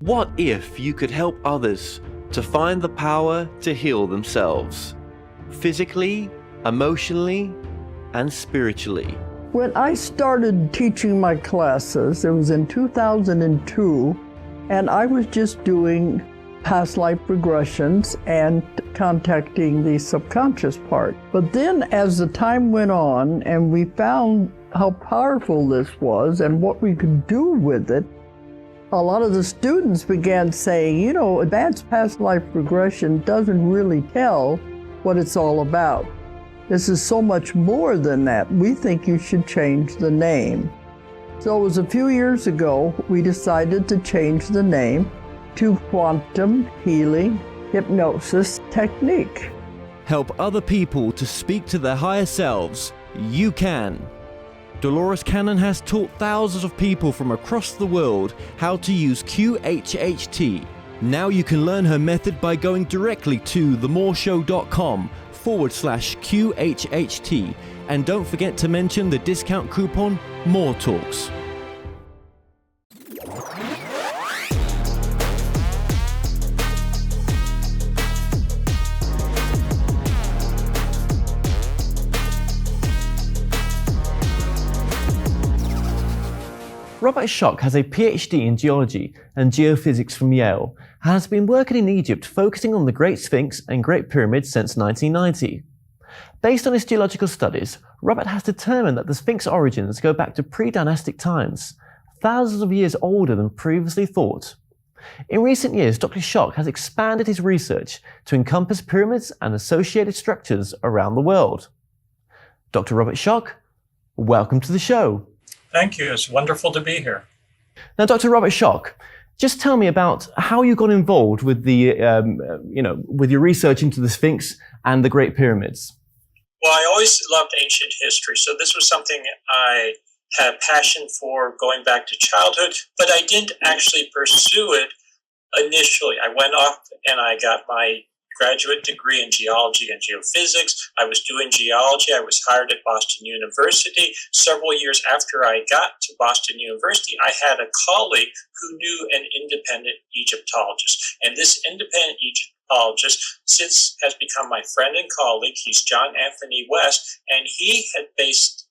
What if you could help others to find the power to heal themselves, physically, emotionally, and spiritually? When I started teaching my classes, it was in 2002, and I was just doing past life regressions and contacting the subconscious part. But then as the time went on and we found how powerful this was and what we could do with it, a lot of the students began saying, you know, advanced past life regression doesn't really tell what it's all about. This is so much more than that. We think you should change the name. So it was a few years ago, we decided to change the name to Quantum Healing Hypnosis Technique. Help other people to speak to their higher selves. You can. Dolores Cannon has taught thousands of people from across the world how to use QHHT. Now you can learn her method by going directly to themoreshow.com/QHHT. And don't forget to mention the discount coupon MORETALKS. Robert Schoch has a Ph.D. in Geology and Geophysics from Yale and has been working in Egypt focusing on the Great Sphinx and Great Pyramids since 1990. Based on his geological studies, Robert has determined that the Sphinx origins go back to pre-dynastic times, thousands of years older than previously thought. In recent years, Dr. Schoch has expanded his research to encompass pyramids and associated structures around the world. Dr. Robert Schoch, welcome to the show. Thank you. It's wonderful to be here. Now, Dr. Robert Schoch, just tell me about how you got involved with the, with your research into the Sphinx and the Great Pyramids. Well, I always loved ancient history, so this was something I had a passion for going back to childhood, but I didn't actually pursue it initially. I went off and I got my graduate degree in Geology and Geophysics. I was doing geology. I was hired at Boston University. Several years after I got to Boston University, I had a colleague who knew an independent Egyptologist. And this independent Egyptologist since has become my friend and colleague. He's John Anthony West, and he had based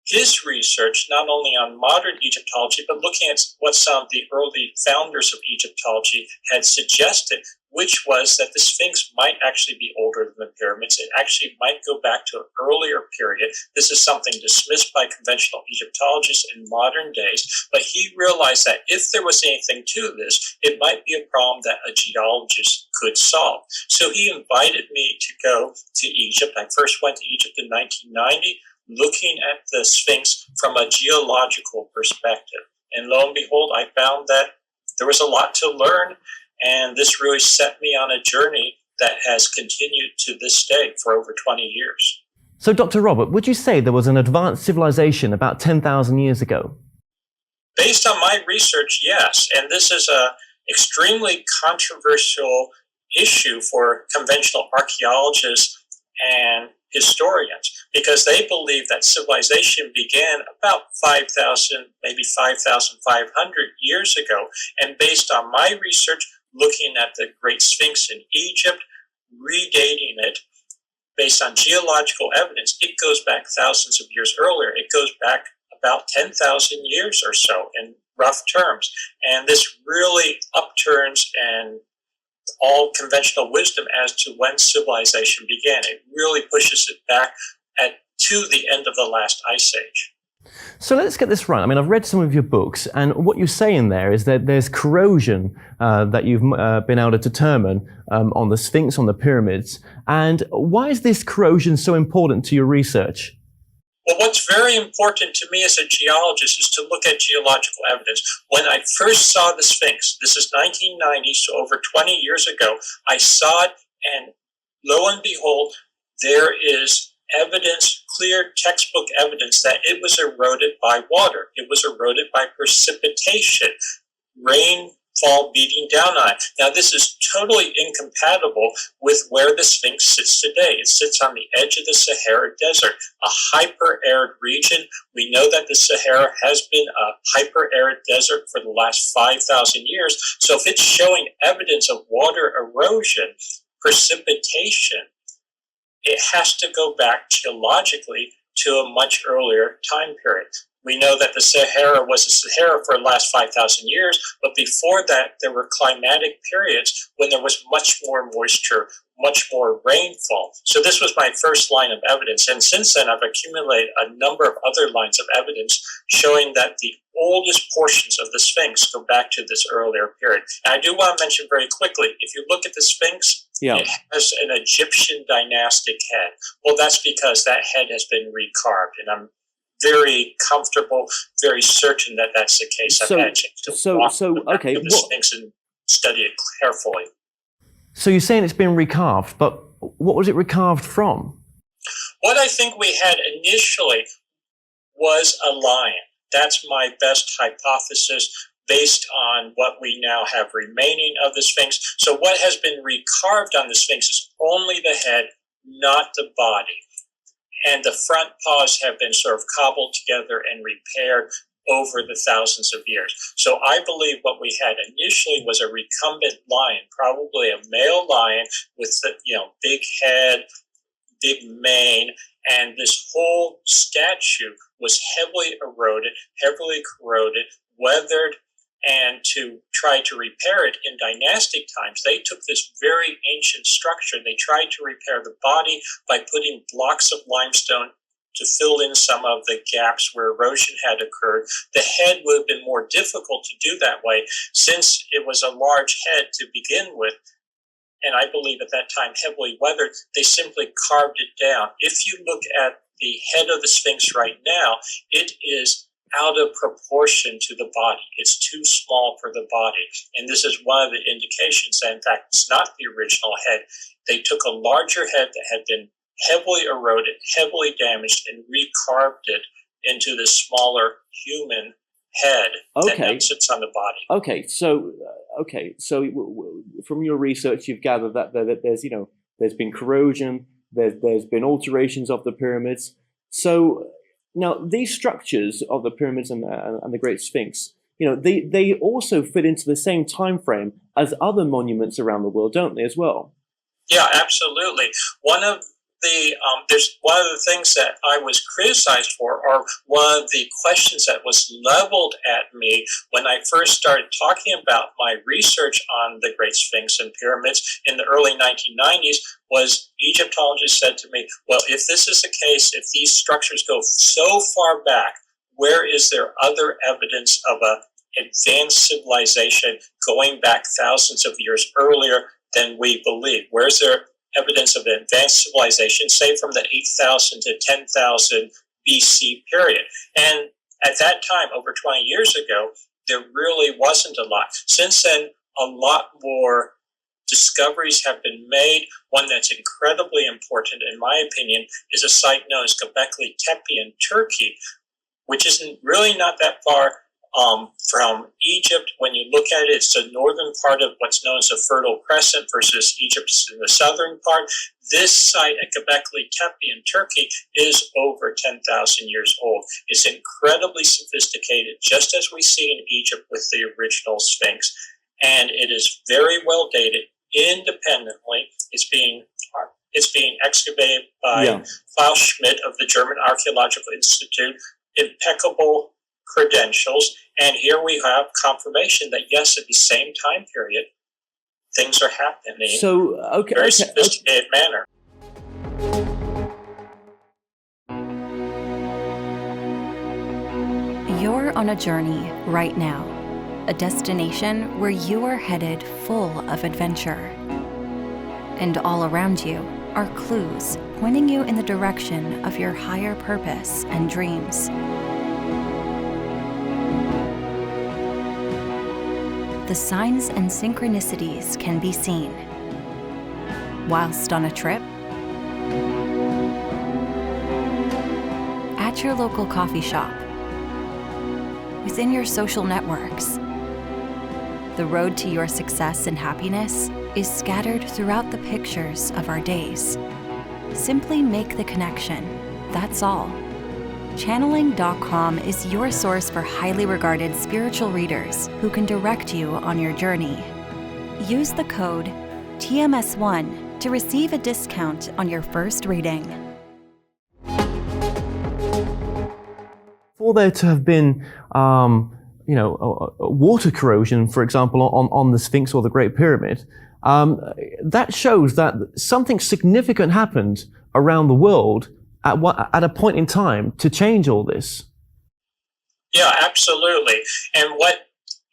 his research not only on modern Egyptology, but looking at what some of the early founders of Egyptology had suggested, which was that the Sphinx might actually be older than the pyramids. It actually might go back to an earlier period. This is something dismissed by conventional Egyptologists in modern days, but he realized that if there was anything to this, it might be a problem that a geologist could solve. So he invited me to go to Egypt. I first went to Egypt in 1990, looking at the Sphinx from a geological perspective. And lo and behold, I found that there was a lot to learn, and this really set me on a journey that has continued to this day for over 20 years. So, Dr. Robert, would you say there was an advanced civilization about 10,000 years ago? Based on my research, yes. And this is an extremely controversial issue for conventional archaeologists and historians, because they believe that civilization began about 5,000, maybe 5,500 years ago. And based on my research, looking at the Great Sphinx in Egypt, redating it based on geological evidence, it goes back thousands of years earlier. It goes back about 10,000 years or so in rough terms. And this really upturns and all conventional wisdom as to when civilization began. It really pushes it back to the end of the last ice age. So let's get this right. I mean, I've read some of your books, and what you say in there is that there's corrosion that you've been able to determine on the Sphinx, on the pyramids. And why is this corrosion so important to your research? Well, what's very important to me as a geologist is to look at geological evidence. When I first saw the Sphinx, this is 1990, so over 20 years ago, I saw it, and lo and behold, there is evidence, clear textbook evidence that it was eroded by water. It was eroded by precipitation. Rain fall beating down on it. Now, this is totally incompatible with where the Sphinx sits today. It sits on the edge of the Sahara Desert, a hyper-arid region. We know that the Sahara has been a hyper-arid desert for the last 5,000 years. So if it's showing evidence of water erosion, precipitation, it has to go back geologically to a much earlier time period. We know that the Sahara was a Sahara for the last 5,000 years, but before that, there were climatic periods when there was much more moisture, much more rainfall. So this was my first line of evidence. And since then, I've accumulated a number of other lines of evidence showing that the oldest portions of the Sphinx go back to this earlier period. And I do want to mention very quickly, if you look at the Sphinx, it has an Egyptian dynastic head. Well, that's because that head has been recarved, and I'm very comfortable, very certain that that's the case. I've had a chance to walk the Sphinx and study it carefully. So you're saying it's been recarved, but what was it recarved from? What I think we had initially was a lion. That's my best hypothesis based on what we now have remaining of the Sphinx. So what has been recarved on the Sphinx is only the head, not the body. And the front paws have been sort of cobbled together and repaired over the thousands of years. So I believe what we had initially was a recumbent lion, probably a male lion with the, big head, big mane, and this whole statue was heavily eroded, heavily corroded, weathered, and to try to repair it in dynastic times, they took this very ancient structure. They tried to repair the body by putting blocks of limestone to fill in some of the gaps where erosion had occurred. The head would have been more difficult to do that way since it was a large head to begin with. And I believe at that time heavily weathered, they simply carved it down. If you look at the head of the Sphinx right now, it is out of proportion to the body. It's too small for the body. And this is one of the indications that, in fact, it's not the original head. They took a larger head that had been heavily eroded, heavily damaged, and recarved it into this smaller human head that now sits on the body. So from your research, you've gathered that there's been corrosion, there's been alterations of the pyramids. So now, these structures of the pyramids and the Great Sphinx, they also fit into the same time frame as other monuments around the world, don't they, as well? Yeah, absolutely. One of the things that I was criticized for, or one of the questions that was leveled at me when I first started talking about my research on the Great Sphinx and pyramids in the early 1990s, was Egyptologists said to me, well, if this is the case, if these structures go so far back, where is there other evidence of an advanced civilization going back thousands of years earlier than we believe? Where is there evidence of an advanced civilization, say from the 8,000 to 10,000 BC period? And at that time, over 20 years ago, there really wasn't a lot. Since then, a lot more discoveries have been made. One that's incredibly important, in my opinion, is a site known as Göbekli Tepe in Turkey, which isn't really not that far from Egypt. When you look at it, it's the northern part of what's known as the Fertile Crescent versus Egypt's in the southern part. This site at Göbekli Tepe in Turkey is over 10,000 years old. It's incredibly sophisticated, just as we see in Egypt with the original Sphinx. And it is very well dated independently. It's being excavated by Klaus Schmidt of the German Archaeological Institute. Impeccable credentials, and here we have confirmation that yes, at the same time period, things are happening in a very sophisticated manner. You're on a journey right now, a destination where you are headed full of adventure. And all around you are clues pointing you in the direction of your higher purpose and dreams. The signs and synchronicities can be seen whilst on a trip, at your local coffee shop, within your social networks, The road to your success and happiness is scattered throughout the pictures of our days. Simply make the connection, that's all. Channeling.com is your source for highly regarded spiritual readers who can direct you on your journey. Use the code TMS1 to receive a discount on your first reading. For there to have been, water corrosion, for example, on the Sphinx or the Great Pyramid, that shows that something significant happened around the world at a point in time to change all this. Yeah, absolutely. And what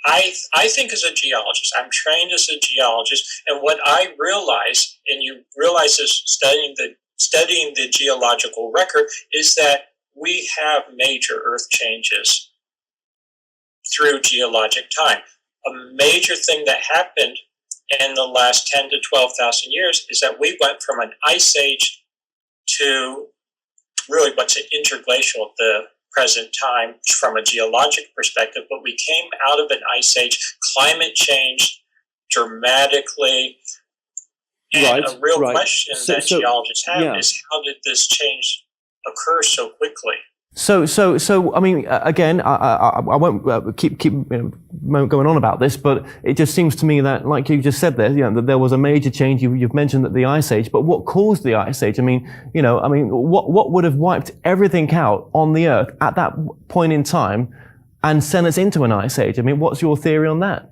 I think as a geologist, I'm trained as a geologist, and what I realize, and you realize this studying the geological record, is that we have major Earth changes through geologic time. A major thing that happened in the last 10 to 12,000 years is that we went from an ice age to really what's interglacial at the present time from a geologic perspective, but we came out of an ice age, climate changed dramatically, and a real question that geologists have is how did this change occur so quickly? So, I mean, again, I won't keep going on about this, but it just seems to me that, like you just said there, that there was a major change. You've mentioned that the Ice Age, but what caused the Ice Age? I mean, what would have wiped everything out on the Earth at that point in time and sent us into an Ice Age? I mean, what's your theory on that?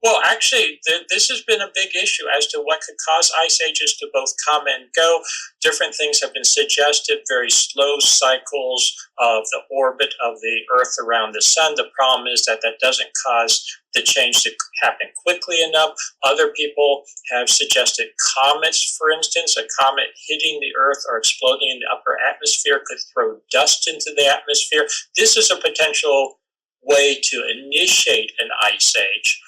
Well, actually, this has been a big issue as to what could cause ice ages to both come and go. Different things have been suggested, very slow cycles of the orbit of the Earth around the sun. The problem is that doesn't cause the change to happen quickly enough. Other people have suggested comets, for instance. A comet hitting the Earth or exploding in the upper atmosphere could throw dust into the atmosphere. This is a potential way to initiate an ice age.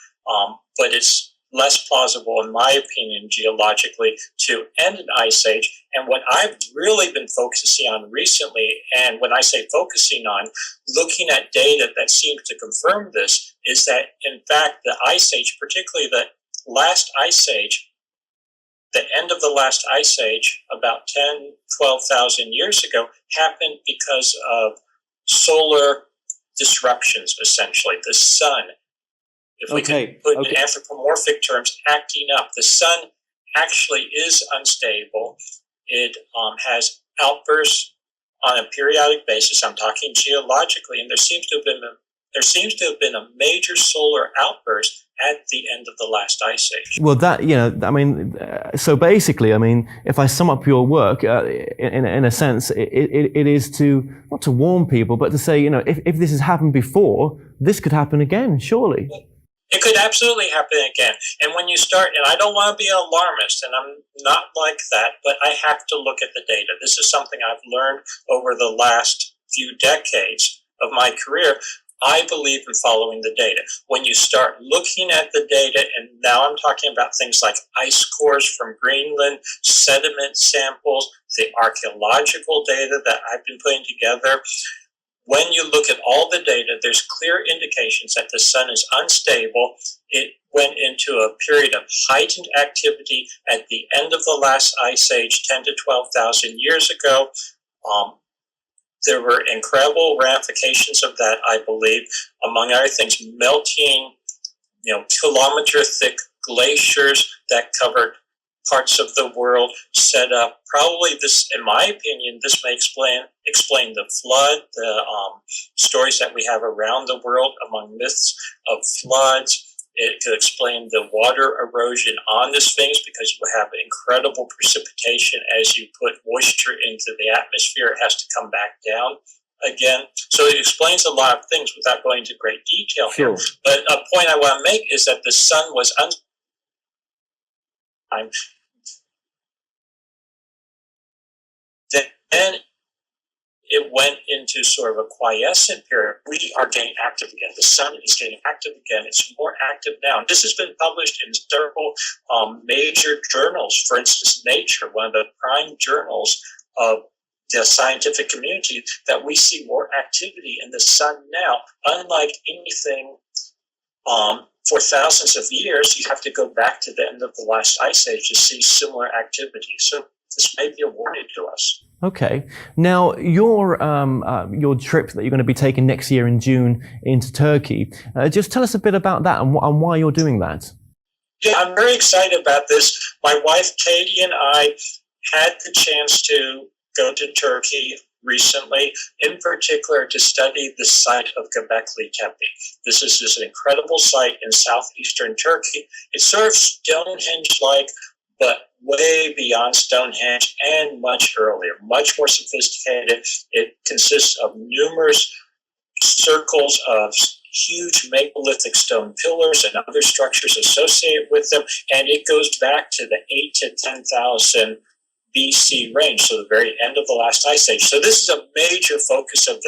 But it's less plausible, in my opinion, geologically, to end an ice age. And what I've really been focusing on recently, and when I say focusing on, looking at data that seems to confirm this, is that, in fact, the ice age, particularly the last ice age, the end of the last ice age, about 10, 12,000 years ago, happened because of solar disruptions, essentially. The sun, if we could put it in anthropomorphic terms, acting up. The sun actually is unstable. It has outbursts on a periodic basis. I'm talking geologically, and there seems to have been a major solar outburst at the end of the last ice age. Well, so basically, if I sum up your work, in a sense, it is to, not to warn people, but to say, if this has happened before, this could happen again, surely. It could absolutely happen again. And when you start, and I don't want to be an alarmist, and I'm not like that, but I have to look at the data. This is something I've learned over the last few decades of my career. I believe in following the data. When you start looking at the data, and now I'm talking about things like ice cores from Greenland, sediment samples, the archaeological data that I've been putting together, when you look at all the data, there's clear indications that the sun is unstable. It went into a period of heightened activity at the end of the last ice age, 10 to 12,000 years ago. There were incredible ramifications of that, I believe, among other things, melting, kilometer-thick glaciers that covered parts of the world, set up. Probably this, in my opinion, this may explain the flood, the stories that we have around the world among myths of floods. It could explain the water erosion on the Sphinx because you have incredible precipitation as you put moisture into the atmosphere. It has to come back down again. So it explains a lot of things without going into great detail here. But a point I want to make is that the sun was then it went into sort of a quiescent period. We are getting active again. The sun is getting active again. It's more active now. And this has been published in several major journals. For instance, Nature, one of the prime journals of the scientific community, that we see more activity in the sun now, unlike anything for thousands of years, you have to go back to the end of the last ice age to see similar activity. So this may be a warning to us. Okay. Now, your trip that you're going to be taking next year in June into Turkey, just tell us a bit about that and why you're doing that. Yeah, I'm very excited about this. My wife, Katie, and I had the chance to go to Turkey recently, in particular to study the site of Göbekli Tepe. This is an incredible site in southeastern Turkey. It's sort of Stonehenge-like, but way beyond Stonehenge and much earlier, much more sophisticated. It consists of numerous circles of huge megalithic stone pillars and other structures associated with them, and it goes back to the 8 to 10,000 BC range, so the very end of the last ice age. So this is a major focus of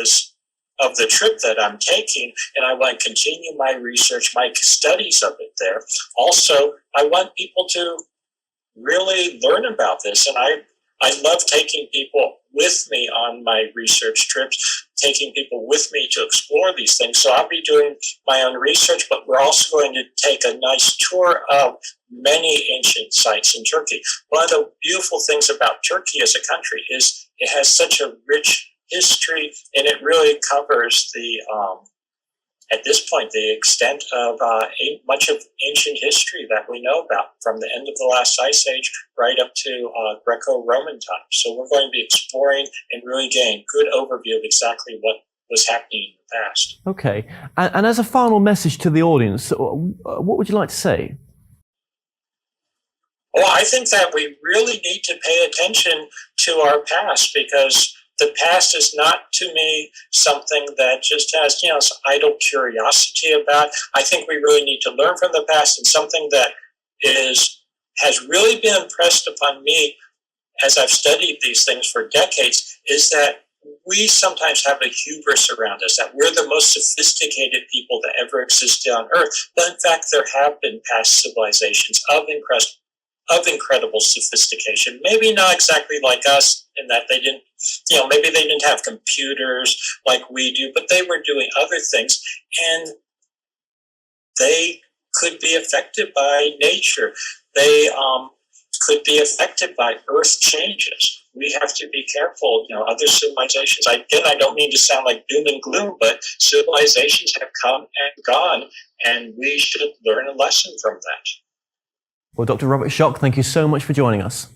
the trip that I'm taking, and I want to continue my research, my studies of it there. Also, I want people to really learn about this, and I love taking people with me on my research trips, taking people with me to explore these things. So I'll be doing my own research, but we're also going to take a nice tour of many ancient sites in Turkey. One of the beautiful things about Turkey as a country is it has such a rich history, and it really covers at this point, the extent of much of ancient history that we know about, from the end of the last ice age right up to Greco-Roman times. So we're going to be exploring and really getting a good overview of exactly what was happening in the past. Okay. And as a final message to the audience, what would you like to say? Well, I think that we really need to pay attention to our past, because the past is not, to me, something that just has, idle curiosity about. I think we really need to learn from the past, and something that has really been impressed upon me as I've studied these things for decades is that we sometimes have a hubris around us, that we're the most sophisticated people that ever existed on Earth. But in fact, there have been past civilizations of incredible sophistication. Maybe not exactly like us in that they didn't, maybe they didn't have computers like we do, but they were doing other things, and they could be affected by nature. They could be affected by Earth changes. We have to be careful. Other civilizations, I don't mean to sound like doom and gloom, but civilizations have come and gone, and we should learn a lesson from that. Well, Dr. Robert Schoch, thank you so much for joining us.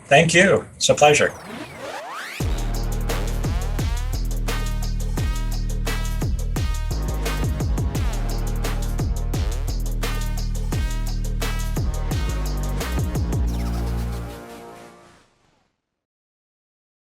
Thank you. It's a pleasure.